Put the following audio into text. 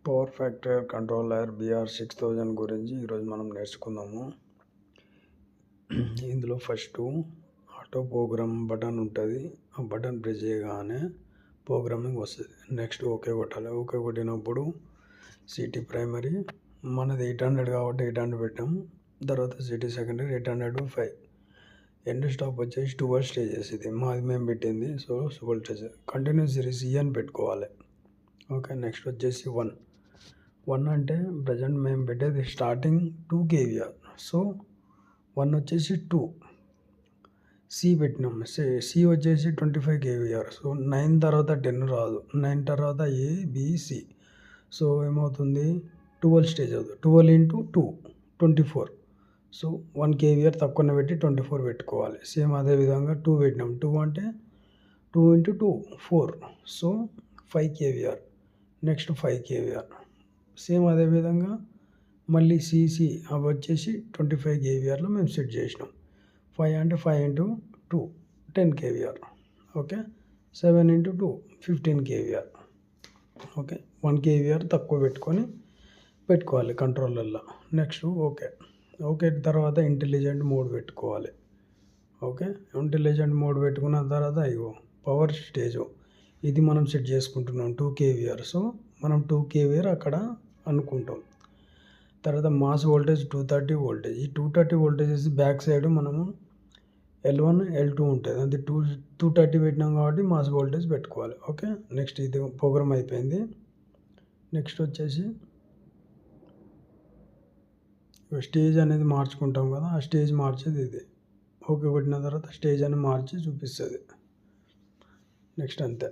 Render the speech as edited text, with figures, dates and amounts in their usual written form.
Power factor controller BR6000 గురించి ఈరోజు మనం నేర్చుకుందాము. ఇందులో ఫస్ట్ ఆటో ప్రోగ్రామ్ బటన్ ఉంటుంది. ఆ బటన్ ప్రెస్ చేయగానే ప్రోగ్రామింగ్ వస్తుంది. నెక్స్ట్ ఓకే కొట్టాలి. ఓకే కొట్టినప్పుడు సిటీ ప్రైమరీ మనది 800 కాబట్టి 800 పెట్టాము. తర్వాత సిటీ సెకండరీ 805. ఎండ్ స్టాప్ వచ్చేసి 12 స్టేజెస్. ఇది మాది మేము పెట్టింది. So 12 stages. కంటిన్యూ సిరీస్ అని పెట్టుకోవాలి. ఓకే. నెక్స్ట్ వచ్చేసి 1 అంటే ప్రజెంట్ మేము పెట్టేది స్టార్టింగ్ 2 kVR. సో 1 వచ్చేసి 2. సి పెట్టినాం. సి వచ్చేసి 25 kVR. సో 9 తర్వాత 10 రాదు. 9 తర్వాత ABC. సో ఏమవుతుంది, 12 స్టేజ్ అవుతుంది. 12 into 2 24. సో 1 kVR తక్కువనే పెట్టి 24 పెట్టుకోవాలి. సేమ్ అదేవిధంగా 2 పెట్టినాం. 2 అంటే 2 into 2 4. So 5 kVR. Next 5 kVR. Same అదేవిధంగా మళ్ళీ సిసి అవి వచ్చేసి 25 kVRలో మేము సెట్ చేసినాం. 5 అంటే 5 into 2 10 kVR. Okay. 7 into 2 15 kVR. Okay. 1 kVR తక్కువ పెట్టుకోవాలి కంట్రోలర్లో. నెక్స్ట్ ఓకే తర్వాత ఇంటెలిజెంట్ మోడ్ పెట్టుకోవాలి. ఓకే. ఇంటెలిజెంట్ మోడ్ పెట్టుకున్న తర్వాత పవర్ స్టేజ్ ఇది మనం సెట్ చేసుకుంటున్నాం 2 kVR. సో మనం 2 kVR అక్కడ అనుకుంటాం. తర్వాత మాస్ వోల్టేజ్ 230 వోల్టేజ్. ఈ 230 వోల్టేజెస్ బ్యాక్ సైడ్ మనము L1 L2 ఉంటుంది. అది 230 పెట్టినాం కాబట్టి మాస్ వోల్టేజ్ పెట్టుకోవాలి. ఓకే. నెక్స్ట్ ఇది ప్రోగ్రామ్ అయిపోయింది. నెక్స్ట్ వచ్చేసి స్టేజ్ అనేది మార్చుకుంటాం కదా, ఆ స్టేజ్ మార్చేది ఇది. ఓకే కొట్టిన తర్వాత స్టేజ్ అని మార్చి చూపిస్తుంది. నెక్స్ట్ అంతే.